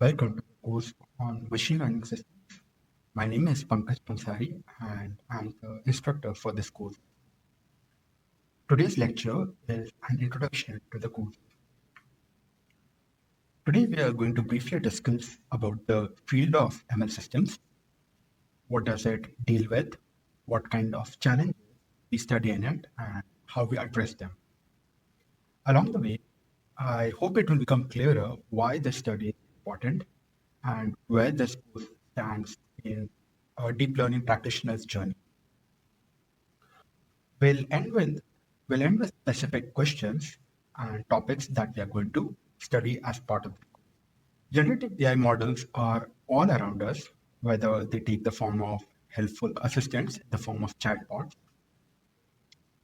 Welcome to the course on machine learning systems. My name is Pankaj Pansari and I'm the instructor for this course. Today's lecture is an introduction to the course. Today we are going to briefly discuss about the field of ML systems. What does it deal with? What kind of challenges we study in it and how we address them. Along the way, I hope it will become clearer why this study is important and where this course stands in a deep learning practitioner's journey. We'll end with we'll end with specific questions and topics that we are going to study as part of it. Generative AI models are all around us, whether they take the form of helpful assistants in the form of chatbots,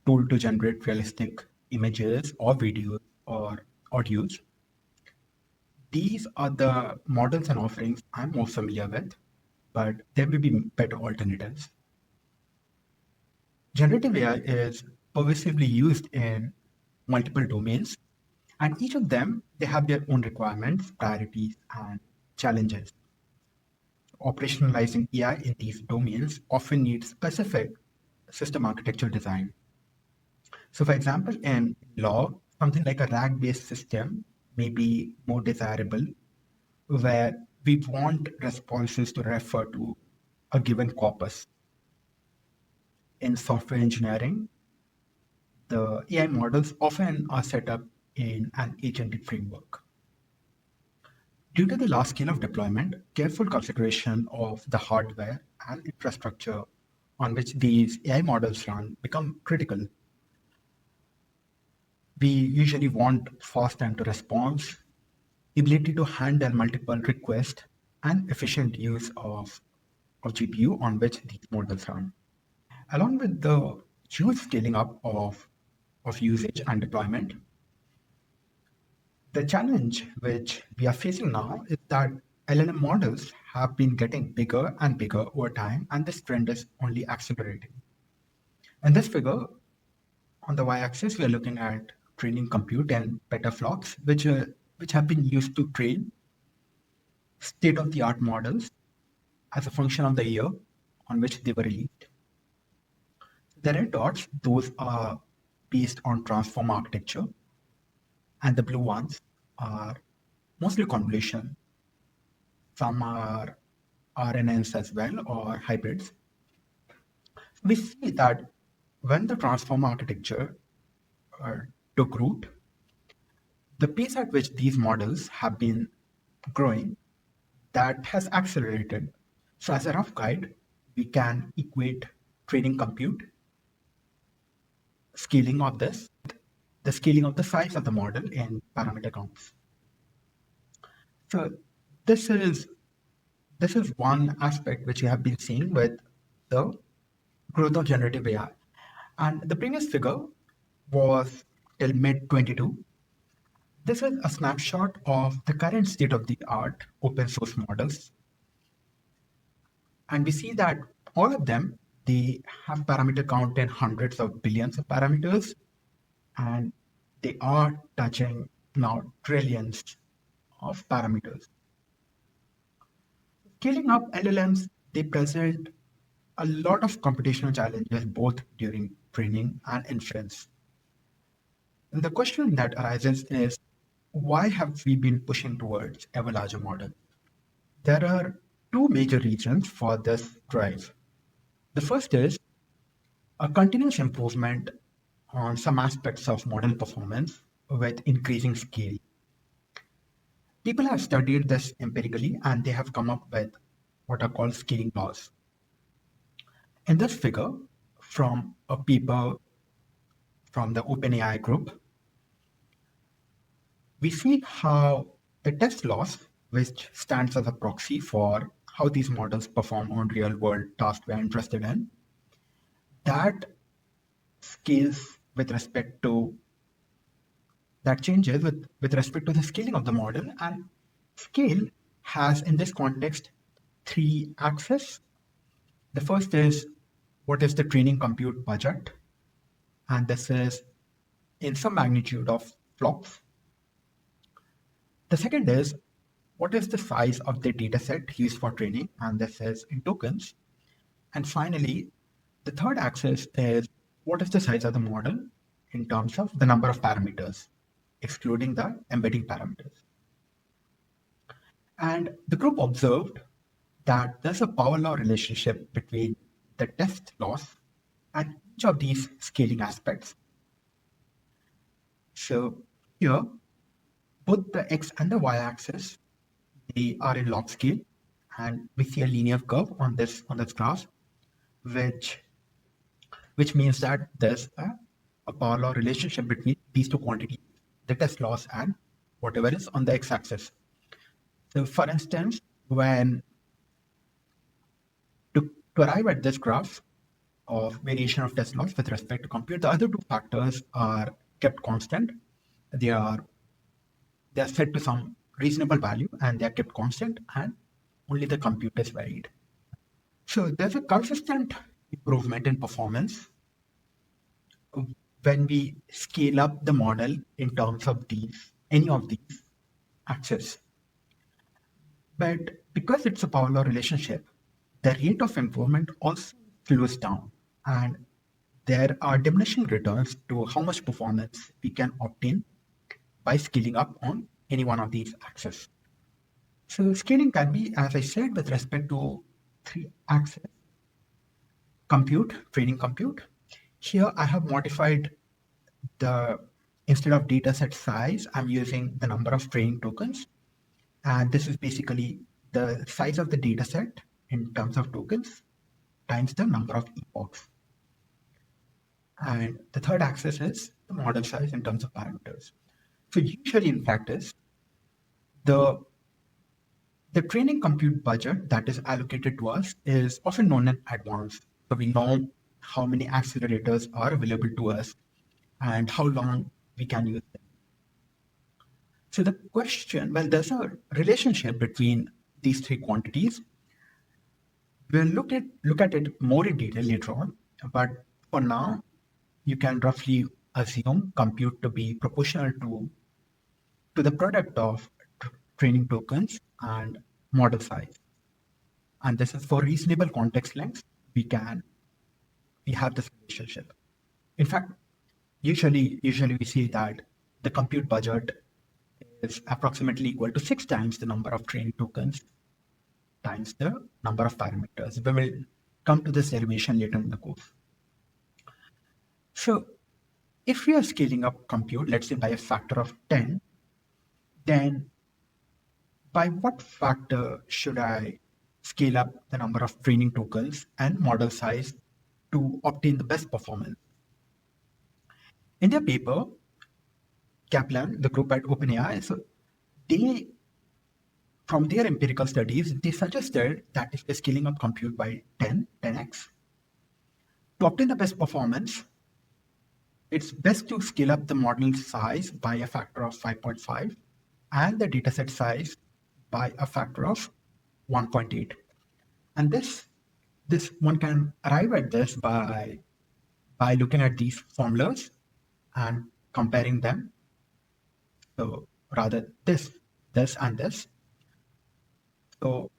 tool to generate realistic images or videos or audios. These are the models and offerings I'm more familiar with, but there may be better alternatives. Generative AI is pervasively used in multiple domains, and each of them they have their own requirements, priorities, and challenges. Operationalizing AI in these domains often needs specific system architecture design. So, for example, in law, something like a RAG-based system may be more desirable, where we want responses to refer to a given corpus. In software engineering, the AI models often are set up in an agentic framework. Due to the large scale of deployment, careful consideration of the hardware and infrastructure on which these AI models run become critical. We usually want fast time to response, ability to handle multiple requests, and efficient use of GPU on which these models run. Along with the huge scaling up of usage and deployment, the challenge which we are facing now is that LLM models have been getting bigger and bigger over time, and this trend is only accelerating. In this figure, on the y-axis, we are looking at training compute and petaflops, which have been used to train state-of-the-art models as a function of the year on which they were released. The red dots, those are based on transform architecture, and the blue ones are mostly convolution. Some are RNNs as well or hybrids. We see that when the transform architecture uh, took root, the pace at which these models have been growing, that has accelerated. So as a rough guide, we can equate training compute, scaling of this, the scaling of the size of the model in parameter counts. So this is this is one aspect which you have been seeing with the growth of generative AI. And the previous figure was till mid 22. This is a snapshot of the current state of the art open source models. And we see that all of them, they have parameter count in hundreds of billions of parameters, and they are touching now trillions of parameters. Scaling up LLMs, they present a lot of computational challenges both during training and inference. And the question that arises is, why have we been pushing towards ever larger models? There are two major reasons for this drive. The first is a continuous improvement on some aspects of model performance with increasing scale. People have studied this empirically and they have come up with what are called scaling laws. In this figure, from a paper from the OpenAI group, we see how the test loss, which stands as a proxy for how these models perform on real world tasks we're interested in, that scales with respect to that changes with respect to the scaling of the model. And scale has in this context three axes. The first is what is the training compute budget? And this is in some magnitude of flops. The second is what is the size of the data set used for training, and this is in tokens. And finally, the third axis is what is the size of the model in terms of the number of parameters, excluding the embedding parameters. And the group observed that there's a power law relationship between the test loss and each of these scaling aspects. So here, both the x and the y-axis, they are in log scale, and we see a linear curve on this graph, which means that there's a power law relationship between these two quantities, the test loss and whatever is on the x-axis. So for instance, when to arrive at this graph of variation of test loss with respect to compute, the other two factors are kept constant. They are set to some reasonable value and they are kept constant, and only the compute is varied. So there's a consistent improvement in performance when we scale up the model in terms of any of these axes. But because it's a power law relationship, the rate of improvement also slows down, and there are diminishing returns to how much performance we can obtain by scaling up on any one of these axes. So scaling can be, as I said, with respect to three axes: compute, training compute. Here I have modified instead of data set size, I'm using the number of training tokens. And this is basically the size of the data set in terms of tokens times the number of epochs. And the third axis is the model size in terms of parameters. So usually in practice, the training compute budget that is allocated to us is often known in advance. So we know how many accelerators are available to us and how long we can use them. So the question, well, there's a relationship between these three quantities. We'll look at it more in detail later on, but for now, you can roughly assume compute to be proportional to the product of training tokens and model size. And this is for reasonable context lengths, we have this relationship. In fact, usually we see that the compute budget is approximately equal to 6 times the number of training tokens times the number of parameters. We will come to this derivation later in the course. So if we are scaling up compute, let's say by a factor of 10, then by what factor should I scale up the number of training tokens and model size to obtain the best performance? In their paper, Kaplan, the group at OpenAI, so from their empirical studies, they suggested that if we're scaling up compute by 10x, to obtain the best performance, it's best to scale up the model size by a factor of 5.5 and the dataset size by a factor of 1.8. And this one can arrive at this by looking at these formulas and comparing them. So rather this and this. So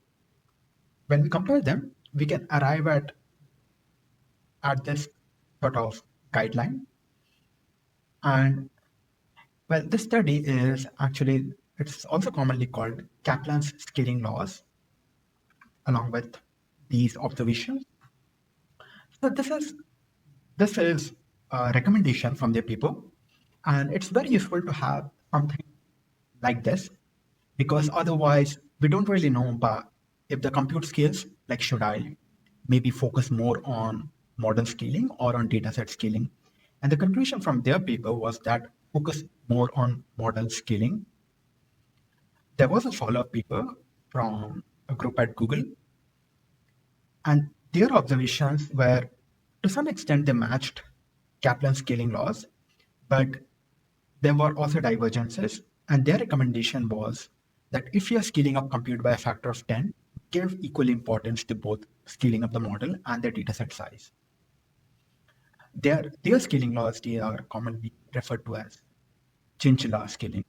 when we compare them, we can arrive at this sort of guideline. And well, this study is actually, it's also commonly called Kaplan's scaling laws, along with these observations. So this is a recommendation from their paper, and it's very useful to have something like this, because otherwise we don't really know about if the compute scales, like should I maybe focus more on model scaling or on dataset scaling. And the conclusion from their paper was that focus more on model scaling. There was a follow-up paper from a group at Google, and their observations were, to some extent, they matched Kaplan's scaling laws, but there were also divergences. And their recommendation was that if you are scaling up compute by a factor of 10, give equal importance to both scaling up the model and the dataset size. Their scaling laws, they are commonly referred to as chinchilla scaling.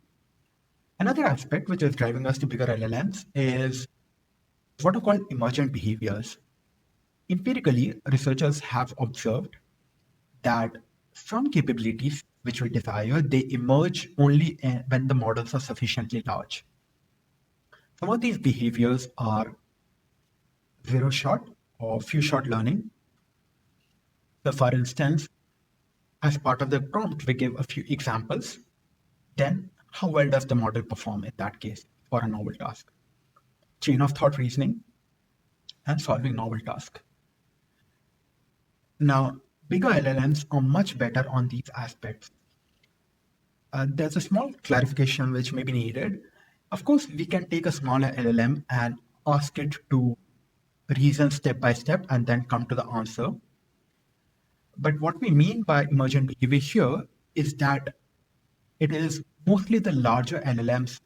Another aspect which is driving us to bigger LLMs is what are called emergent behaviors. Empirically, researchers have observed that some capabilities which we desire, they emerge only when the models are sufficiently large. Some of these behaviors are zero shot or few shot learning. So for instance, as part of the prompt, we give a few examples. Then how well does the model perform in that case for a novel task? Chain of thought reasoning and solving novel tasks. Now, bigger LLMs are much better on these aspects. There's a small clarification which may be needed. Of course, we can take a smaller LLM and ask it to reason step by step and then come to the answer. But what we mean by emergent behavior here is that it is mostly the larger LLMs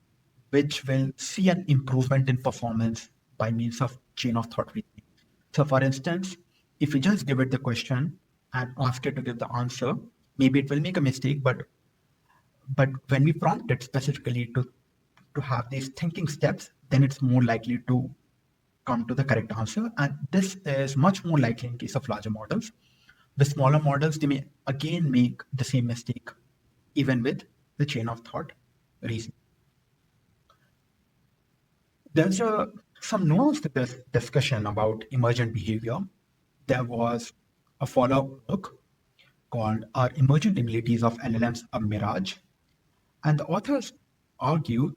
which will see an improvement in performance by means of chain of thought reasoning. So, for instance, if we just give it the question and ask it to give the answer, maybe it will make a mistake, but when we prompt it specifically to have these thinking steps, then it's more likely to come to the correct answer. And this is much more likely in case of larger models. The smaller models, they may again make the same mistake, even with the chain of thought reasoning. There's some nuance to this discussion about emergent behavior. There was a follow-up book called Are Emergent Abilities of LLMs a Mirage? And the authors argue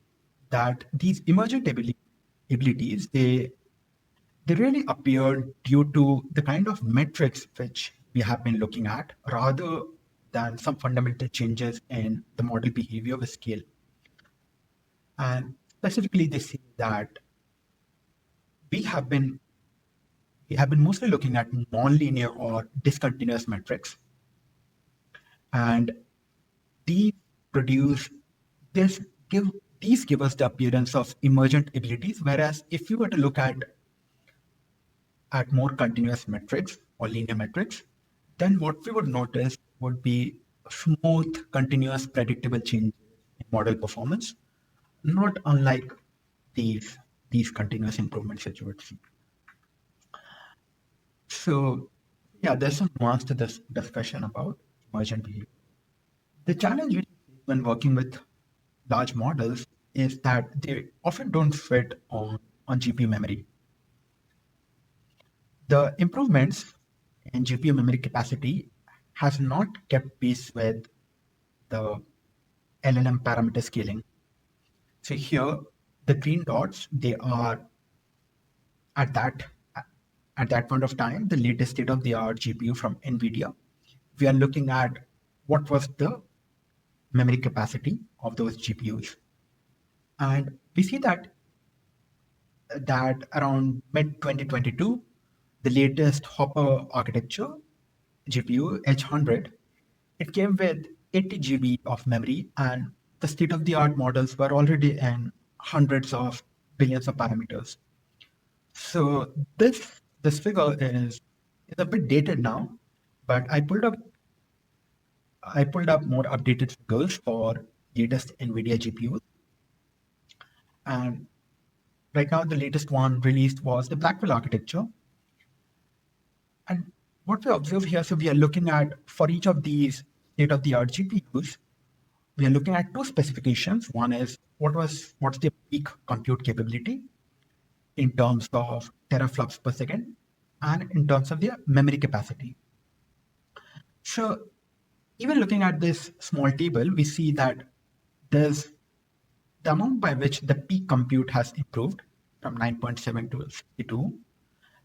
that these emergent abilities, they really appear due to the kind of metrics which we have been looking at rather than some fundamental changes in the model behavior with scale. And specifically, they say that we have been mostly looking at nonlinear or discontinuous metrics, and these produce this give these give us the appearance of emergent abilities. Whereas if you were to look at more continuous metrics or linear metrics, then what we would notice would be smooth, continuous, predictable changes in model performance, not unlike these continuous improvements that you would see. So, yeah, there's some nuance to this discussion about emergent behavior. The challenge when working with large models is that they often don't fit on GPU memory. The improvements in GPU memory capacity has not kept pace with the LLM parameter scaling. So here, the green dots, they are at that at that point of time, the latest state-of-the-art GPU from NVIDIA. We are looking at what was the memory capacity of those GPUs. And we see that around mid-2022, the latest Hopper architecture GPU H100, it came with 80 GB of memory, and the state-of-the-art models were already in hundreds of billions of parameters. So this figure is a bit dated now, but I pulled up more updated figures for latest NVIDIA GPUs, and right now the latest one released was the Blackwell architecture. And what we observe here, so we are looking at for each of these state-of-the-art GPUs, we are looking at two specifications. One is what's the peak compute capability in terms of teraflops per second and in terms of their memory capacity. So even looking at this small table, we see that there's the amount by which the peak compute has improved from 9.7 to 62.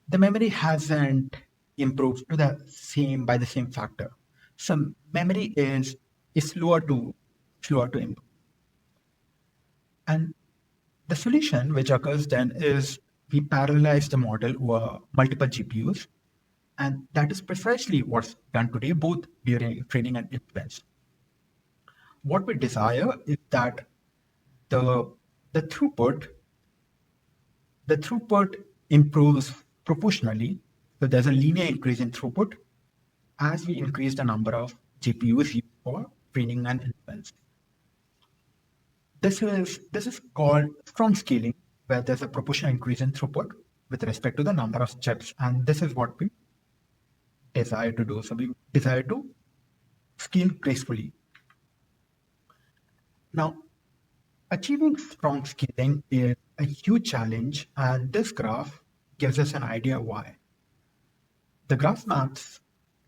The memory hasn't improved to by the same factor. So memory is slower to improve. And the solution which occurs then is we parallelize the model over multiple GPUs. And that is precisely what's done today, both during training and inference. What we desire is that the the throughput the throughput improves proportionally. So there's a linear increase in throughput as we increase the number of GPUs used for training and inference. This is called strong scaling, where there's a proportional increase in throughput with respect to the number of chips, and this is what we desire to do. So we desire to scale gracefully. Now, achieving strong scaling is a huge challenge, and this graph gives us an idea why. The graph maps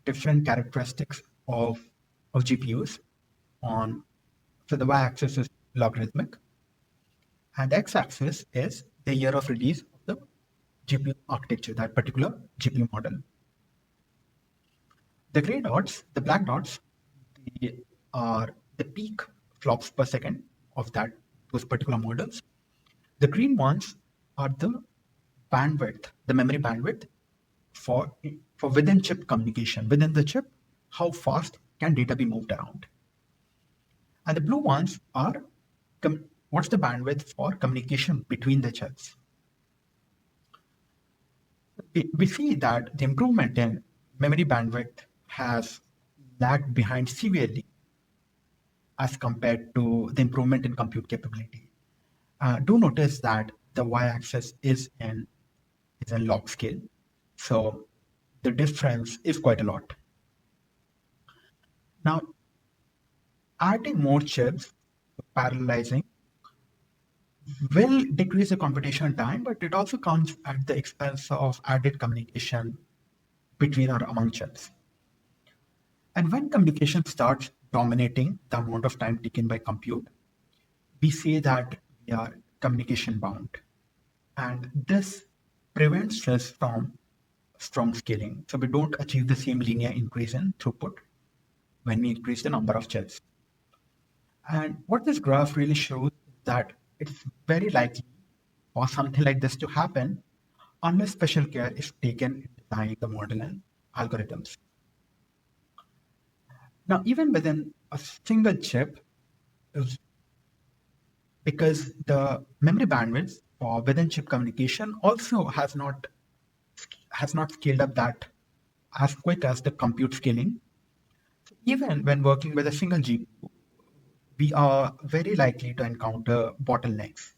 different characteristics of GPUs on, so the y-axis is logarithmic, and x-axis is the year of release of the GPU architecture, that particular GPU model. The gray dots, the black dots, they are the peak flops per second of those particular models. The green ones are the bandwidth, the memory bandwidth for within chip communication. Within the chip, how fast can data be moved around? And the blue ones are what's the bandwidth for communication between the chips? We see that the improvement in memory bandwidth has lagged behind severely as compared to the improvement in compute capability. Do notice that the y-axis is in log scale, so the difference is quite a lot. Now, adding more chips, parallelizing, will decrease the computational time, but it also comes at the expense of added communication between or among chips. And when communication starts dominating the amount of time taken by compute, we say that we are communication bound. And this prevents us from strong scaling. So we don't achieve the same linear increase in throughput when we increase the number of chips. And what this graph really shows is that it's very likely for something like this to happen unless special care is taken in designing the model and algorithms. Now, even within a single chip, because the memory bandwidth for within chip communication also has not scaled up that as quick as the compute scaling. Even when working with a single GPU, we are very likely to encounter bottlenecks.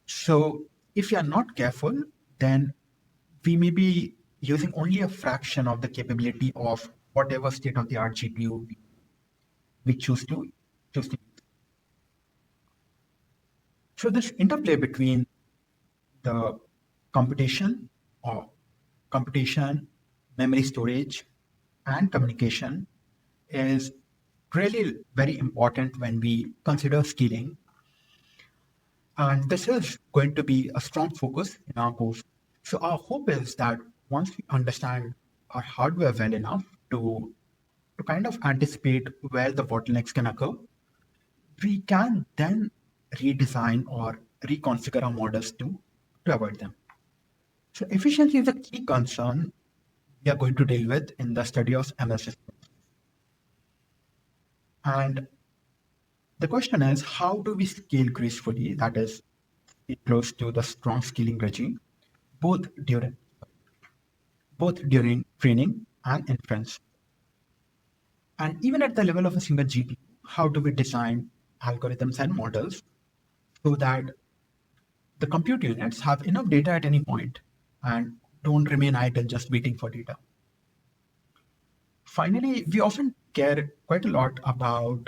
So if you are not careful, then we may be using only a fraction of the capability of whatever state-of-the-art GPU we choose to use. So this interplay between the computation or computation, memory storage, and communication is really very important when we consider scaling. And this is going to be a strong focus in our course. So our hope is that once we understand our hardware well enough to kind of anticipate where the bottlenecks can occur, we can then redesign or reconfigure our models to avoid them. So efficiency is a key concern we are going to deal with in the study of ML systems. And the question is, how do we scale gracefully, that is, close to the strong scaling regime, both during training and inference? And even at the level of a single GPU, how do we design algorithms and models so that the compute units have enough data at any point and don't remain idle just waiting for data? Finally, we often care quite a lot about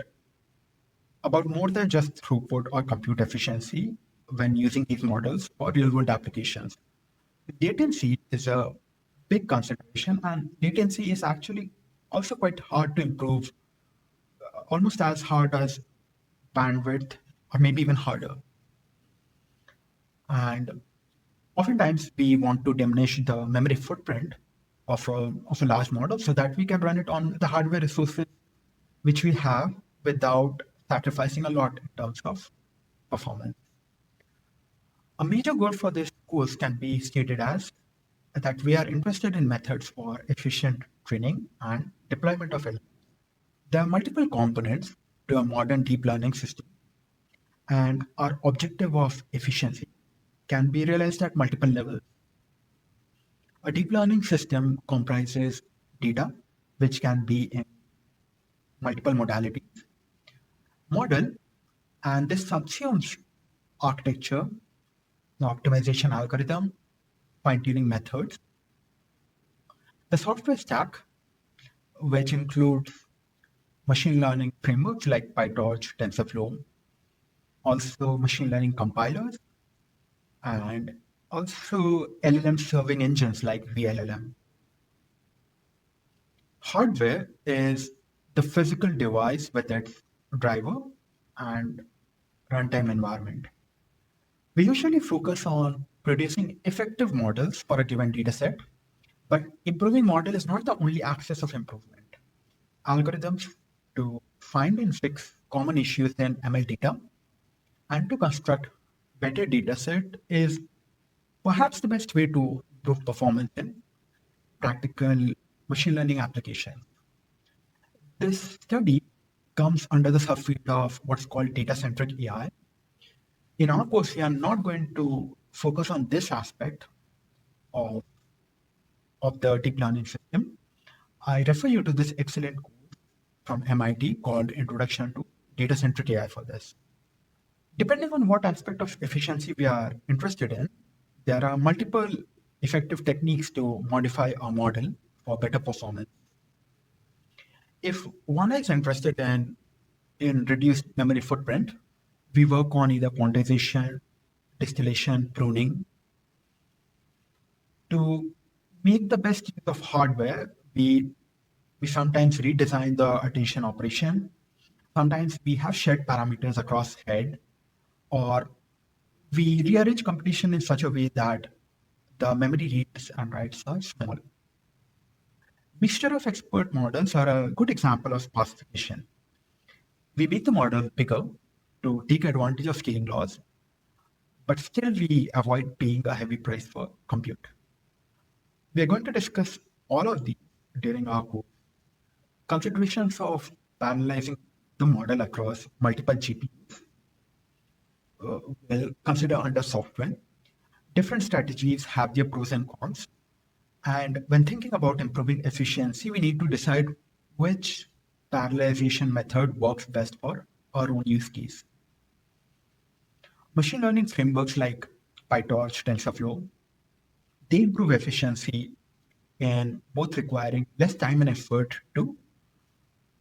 more than just throughput or compute efficiency when using these models for real-world applications. Latency is a big consideration, and latency is actually also quite hard to improve, almost as hard as bandwidth, or maybe even harder. And oftentimes we want to diminish the memory footprint of a large model so that we can run it on the hardware resources which we have without sacrificing a lot in terms of performance. A major goal for this course can be stated as that we are interested in methods for efficient training and deployment of LLMs. There are multiple components to a modern deep learning system, and our objective of efficiency can be realized at multiple levels. A deep learning system comprises data, which can be in multiple modalities, model, And this subsumes architecture, the optimization algorithm, fine-tuning methods, the software stack, which includes machine learning frameworks like PyTorch, TensorFlow, also machine learning compilers, and also LLM serving engines like VLLM. Hardware is the physical device with its driver and runtime environment. We usually focus on producing effective models for a given dataset, but improving model is not the only axis of improvement. Algorithms to find and fix common issues in ML data and to construct better dataset is perhaps the best way to improve performance in practical machine learning applications. This study comes under the subfield of what's called data-centric AI. In our course, we are not going to focus on this aspect of, of the deep learning system. I refer you to this excellent course from MIT called Introduction to Data-Centric AI for this. Depending on what aspect of efficiency we are interested in, there are multiple effective techniques to modify our model for better performance. If one is interested in reduced memory footprint, we work on either quantization, distillation, pruning. To make the best use of hardware, we sometimes redesign the attention operation. Sometimes we have shared parameters across head, or we rearrange computation in such a way that the memory reads and writes are small. Mixture of expert models are a good example of sparsification. We make the model bigger to take advantage of scaling laws, but still we avoid paying a heavy price for compute. We are going to discuss all of these during our course. Considerations of parallelizing the model across multiple GPUs will consider under software. Different strategies have their pros and cons. And when thinking about improving efficiency, we need to decide which parallelization method works best for our own use case. Machine learning frameworks like PyTorch, TensorFlow, they improve efficiency in both requiring less time and effort to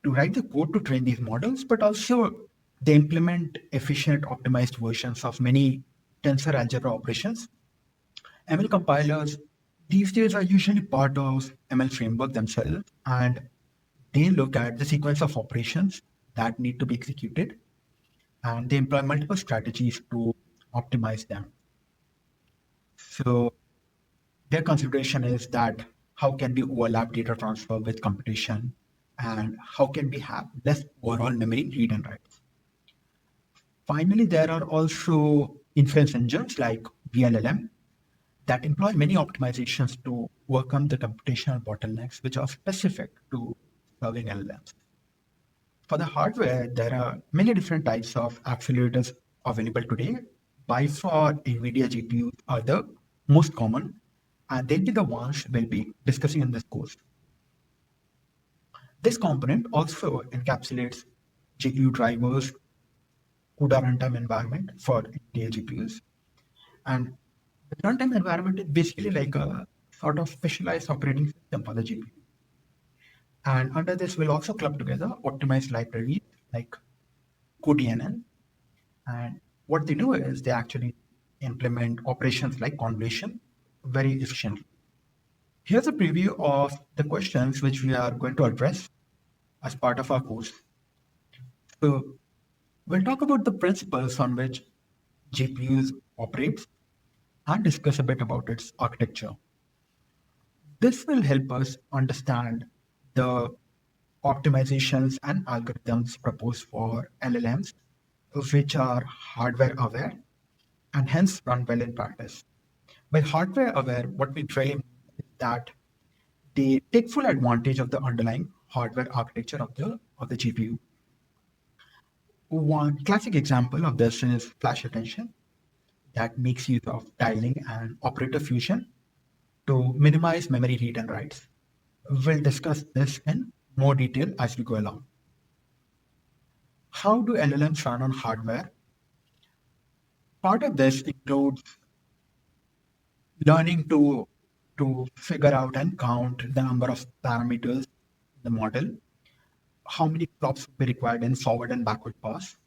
write the code to train these models, but also they implement efficient, optimized versions of many tensor algebra operations. ML compilers these days are usually part of ML framework themselves, and they look at the sequence of operations that need to be executed, and they employ multiple strategies to optimize them. So their consideration is that how can we overlap data transfer with computation, and how can we have less overall memory read and write. Finally, there are also inference engines like VLLM that employ many optimizations to overcome the computational bottlenecks which are specific to serving LLMs. For the hardware, there are many different types of accelerators available today. By far, NVIDIA GPUs are the most common, and they'll be the ones we'll be discussing in this course. This component also encapsulates GPU drivers, CUDA runtime environment for NVIDIA GPUs. And the runtime environment is basically like a sort of specialized operating system for the GPU. And under this, we'll also club together optimized libraries like cuDNN. And what they do is they actually implement operations like convolution very efficiently. Here's a preview of the questions which we are going to address as part of our course. So we'll talk about the principles on which GPUs operate and discuss a bit about its architecture. This will help us understand the optimizations and algorithms proposed for LLMs, which are hardware aware and hence run well in practice. By hardware aware, what we really mean is that they take full advantage of the underlying hardware architecture of the GPU. One classic example of this is flash attention that makes use of tiling and operator fusion to minimize memory read and writes. We'll discuss this in more detail as we go along. How do LLMs run on hardware? Part of this includes learning to figure out and count the number of parameters in the model, how many flops would be required in forward and backward pass,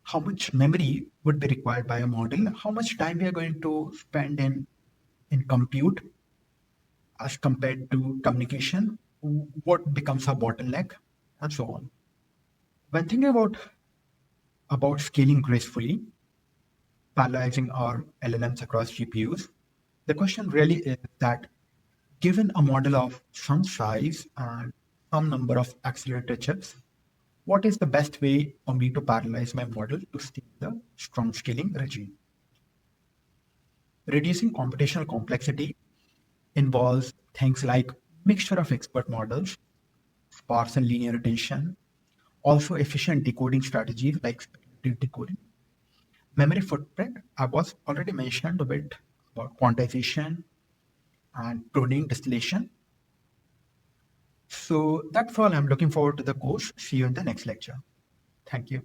how much memory would be required by a model, how much time we are going to spend in compute as compared to communication, what becomes a bottleneck, and so on. When thinking about scaling gracefully, parallelizing our LLMs across GPUs, the question really is that given a model of some size and some number of accelerator chips, what is the best way for me to parallelize my model to stay in the strong scaling regime? Reducing computational complexity involves things like mixture of expert models, sparse and linear attention, also efficient decoding strategies like speculative decoding. Memory footprint, I was already mentioned a bit about quantization and pruning distillation. So that's all. I'm looking forward to the course. See you in the next lecture. Thank you.